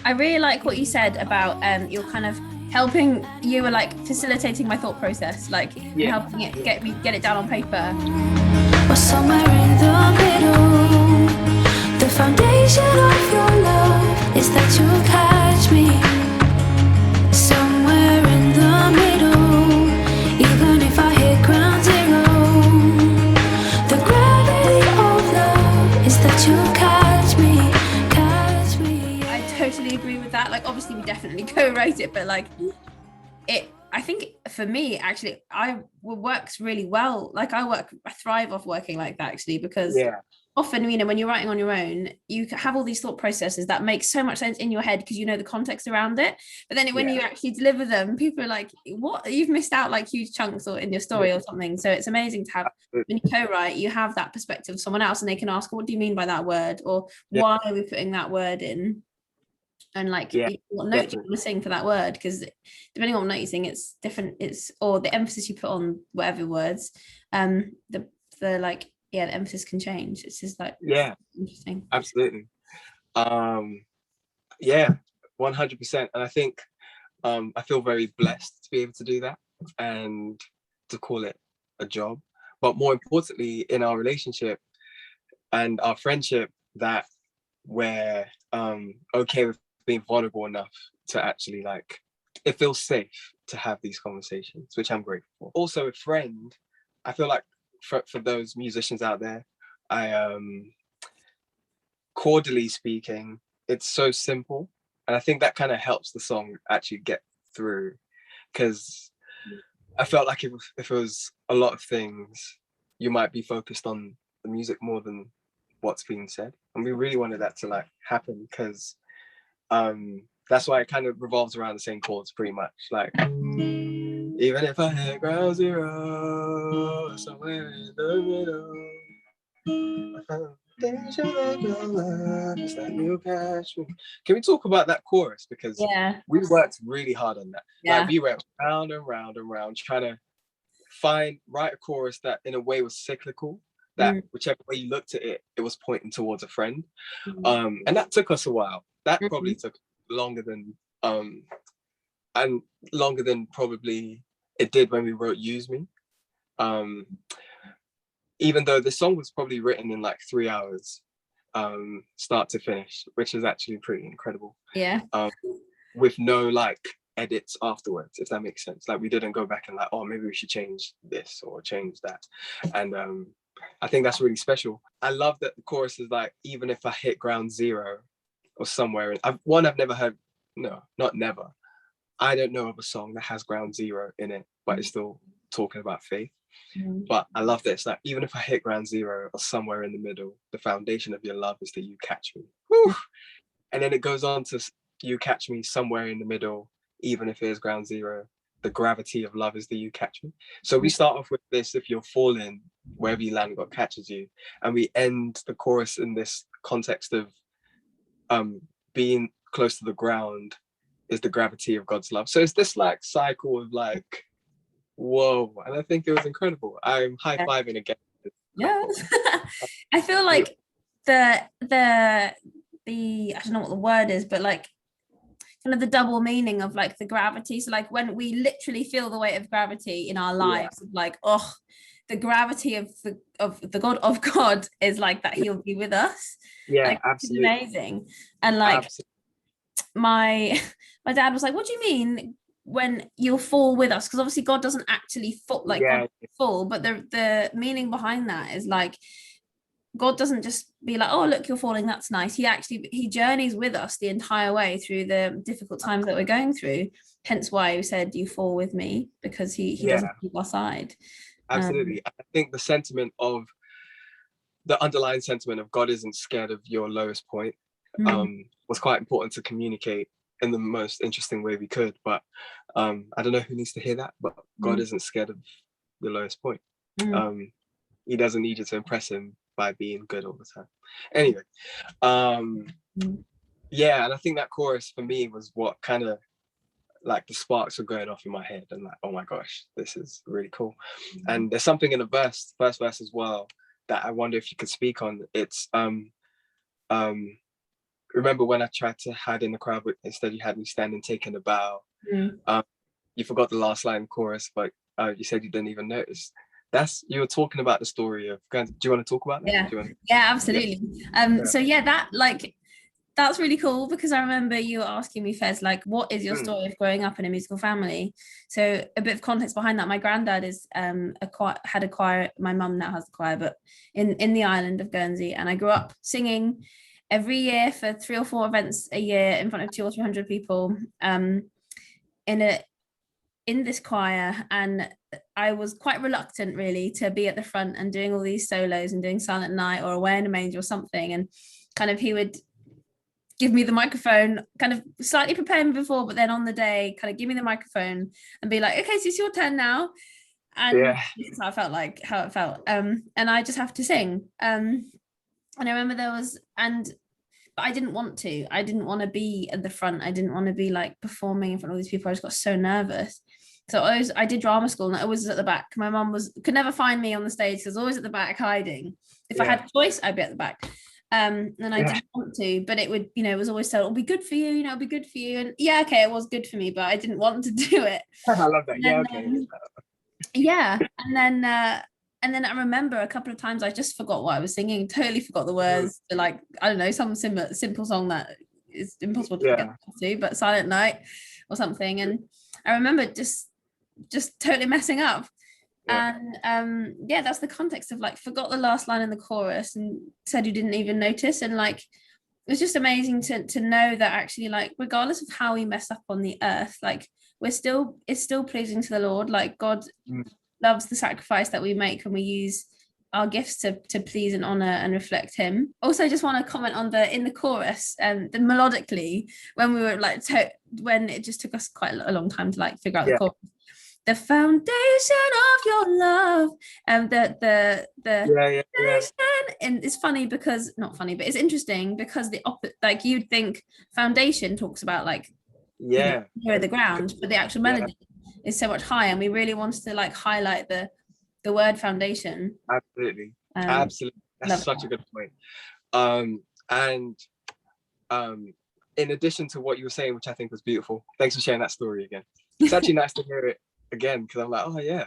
I really like what you said about you're kind of helping, you were like facilitating my thought process, like Yeah, helping it yeah, get me get it down on paper. Or somewhere in the middle. The foundation of your love is that you'll catch me somewhere in the middle. Even if I hit ground zero, the gravity of love is that you'll catch me, catch me. I totally agree with that. Like obviously we definitely co-wrote it, but like it I think for me actually works really well. Like I thrive off working like that actually, because yeah, often, when you're writing on your own, you have all these thought processes that make so much sense in your head because you know the context around it, but then when yeah. you actually deliver them, people are like, what, you've missed out like huge chunks or in your Yeah, story or something. So it's amazing to have, when you co-write, you have that perspective of someone else and they can ask, what do you mean by that word, or yeah, why are we putting that word in, and like yeah, what note do you definitely. want to sing for that word, because depending on what note you sing, it's different, it's or the emphasis you put on whatever words, the like, yeah, the emphasis can change. It's just like Yeah, interesting. absolutely. Um, yeah, 100%. And I think I feel very blessed to be able to do that and to call it a job. But more importantly, in our relationship and our friendship, that we're okay with being vulnerable enough to actually like, it feels safe to have these conversations, which I'm grateful for. Also, a friend, I feel like for those musicians out there, I chordally speaking, it's so simple. And I think that kind of helps the song actually get through. Because I felt like if it was a lot of things, you might be focused on the music more than what's being said. And we really wanted that to like happen because that's why it kind of revolves around the same chords pretty much. Like, even if I hit ground zero, somewhere in the middle. Can we talk about that chorus? Because Yeah, we worked really hard on that. Like yeah. we went round and round and round trying to write a chorus that in a way was cyclical, that Mm, whichever way you looked at it, it was pointing towards a friend. mm, And that took us a while. That probably mm. took longer than and longer than probably it did when we wrote Use Me. Um, Even though the song was probably written in like 3 hours, start to finish, which is actually pretty incredible. Yeah, Um, with no like edits afterwards, if that makes sense. Like we didn't go back and like, oh, maybe we should change this or change that. And I think that's really special. I love that the chorus is like, even if I hit ground zero or somewhere. I've never heard, no, not never. I don't know of a song that has ground zero in it, but it's still talking about faith. mm, But I love this. Like, even if I hit ground zero or somewhere in the middle, the foundation of your love is that you catch me. Whew. And then it goes on to you catch me somewhere in the middle, even if it is ground zero. The gravity of love is that you catch me. So we mm. start off with this: if you're falling, wherever you land, God catches you. And we end the chorus in this context of being close to the ground is the gravity of God's love. So it's this like cycle of like, whoa. And I think it was incredible. I'm Yeah. high-fiving again. It's Yeah. incredible. I feel Beautiful. like the I don't know what the word is, but like kind of the double meaning of like the gravity. So like when we literally feel the weight of gravity in our Yeah. lives, like, oh, the gravity of the God of God is like that Yeah. he'll be with us. Yeah, Like it's absolutely. amazing. And like Absolutely. my my dad was like, what do you mean when you'll fall with us? Because obviously God doesn't actually fall, like God Yeah. fall, but the meaning behind that is like God doesn't just be like, oh, look, you're falling, that's nice. He journeys with us the entire way through the difficult times that we're going through. Hence why he said, you fall with me, because he doesn't Yeah, keep our side. um absolutely. I think the underlying sentiment of God isn't scared of your lowest point mm, was quite important to communicate in the most interesting way we could. But I don't know who needs to hear that, but God mm, isn't scared of your lowest point. mm, Um, he doesn't need you to impress him by being good all the time. Anyway, um, mm, yeah, and I think that chorus for me was what kind of like the sparks were going off in my head and like, oh my gosh, this is really cool. mm, And there's something in the first verse as well, that I wonder if you could speak on. It's um remember when I tried to hide in the crowd, but instead you had me standing taking a bow. You forgot the last line chorus, but you said you didn't even notice. You were talking about the story of Guernsey. Do you want to talk about that? Yeah, absolutely. So yeah, that's really cool, because I remember you were asking me, Fez, like, what is your story of growing up in a musical family? So a bit of context behind that: my granddad is had a choir. My mum now has a choir, but in the island of Guernsey, and I grew up singing every year for 3 or 4 events a year in front of 200 or 300 people in this choir. And I was quite reluctant really to be at the front and doing all these solos and doing Silent Night or Away in a Manger or something, and kind of he would give me the microphone, kind of slightly prepare me before, but then on the day kind of give me the microphone and be like, okay, so it's your turn now. And that's how it felt. And I just have to sing. And I remember but I didn't want to. I didn't want to be at the front. I didn't want to be like performing in front of all these people. I just got so nervous. So I did drama school, and I was at the back. My mum could never find me on the stage, because I was always at the back hiding. If I had a choice, I'd be at the back. And I didn't want to, but it would, it was always said, it'll be good for you, it'll be good for you. And yeah, okay, it was good for me, but I didn't want to do it. I love that. And then I remember a couple of times I just forgot what I was singing, totally forgot the words to, like, I don't know, some simple song that is impossible to get to, but Silent Night or something. And I remember just totally messing up. And that's the context of, like, forgot the last line in the chorus and said you didn't even notice. And like, it was just amazing to know that actually, like, regardless of how we mess up on the earth, like, it's still pleasing to the Lord. Like, God loves the sacrifice that we make when we use our gifts to please and honor and reflect him. Also, I just want to comment on in the chorus and the melodically, when we were like when it just took us quite a long time to like figure out the chorus. The foundation of your love, and the and it's funny because not funny, but it's interesting because like, you'd think foundation talks about like near the ground, but the actual melody is so much higher, and we really wanted to like highlight the word foundation. Absolutely. That's such a good point. And in addition to what you were saying, which I think was beautiful, thanks for sharing that story again. It's actually nice to hear it again, because I'm like, oh yeah.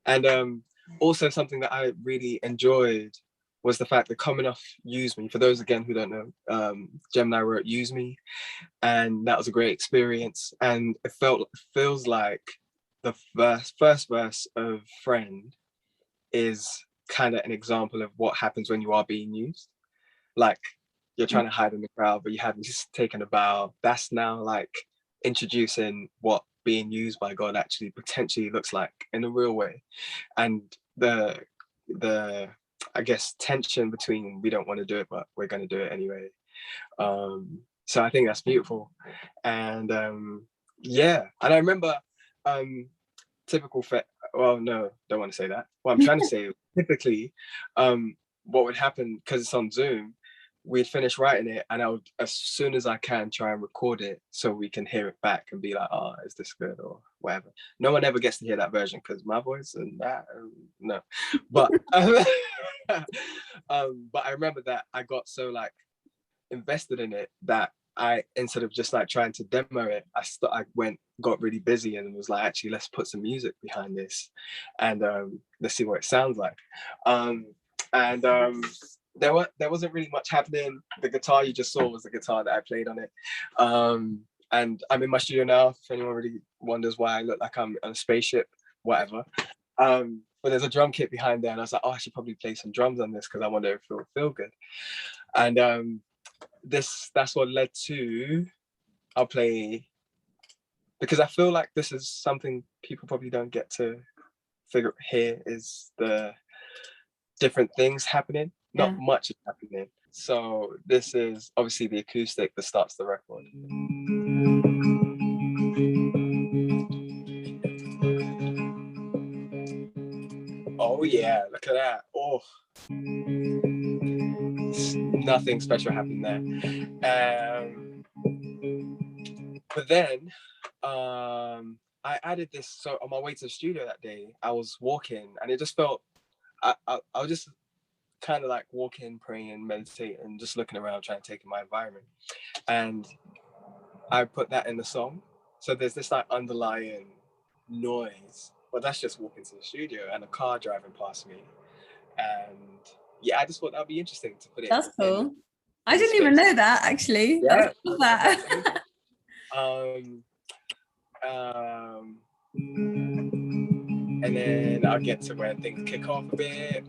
And also something that I really enjoyed was the fact that coming off Use Me, for those again who don't know, Jem and I wrote Use Me, and that was a great experience. And it feels like the first verse of Friend is kind of an example of what happens when you are being used. Like, you're trying to hide in the crowd, but you haven't just taken a bow. That's now like introducing what being used by God actually potentially looks like in a real way. And the I guess tension between we don't want to do it, but we're going to do it anyway. So I think that's beautiful. And and I remember typical well, no, don't want to say that. What I'm trying to say, typically what would happen, because it's on Zoom, we'd finish writing it, and I would, as soon as I can, try and record it so we can hear it back and be like, oh, is this good or whatever. No one ever gets to hear that version because my voice and that, no. But but I remember that I got so like invested in it that I, instead of just like trying to demo it, I got really busy and was like, actually, let's put some music behind this, and let's see what it sounds like. There wasn't really much happening. The guitar you just saw was the guitar that I played on it. And I'm in my studio now, if anyone really wonders why I look like I'm on a spaceship, whatever. But there's a drum kit behind there, and I was like, oh, I should probably play some drums on this because I wonder if it will feel good. And that's what led to, I'll play, because I feel like this is something people probably don't get to hear, is the different things happening. Not much is happening. So this is obviously the acoustic that starts the record. Oh yeah, look at that. Oh, nothing special happened there. But then I added this. So on my way to the studio that day, I was walking, and it just felt, I was just kind of like walking, praying, meditating, just looking around, trying to take in my environment. And I put that in the song. So there's this like underlying noise, but that's just walking to the studio and a car driving past me. And yeah, I just thought that'd be interesting to put it That's in cool. I the didn't even space. know that actually. Yeah, That's love that. and then I'll get to when things kick off a bit,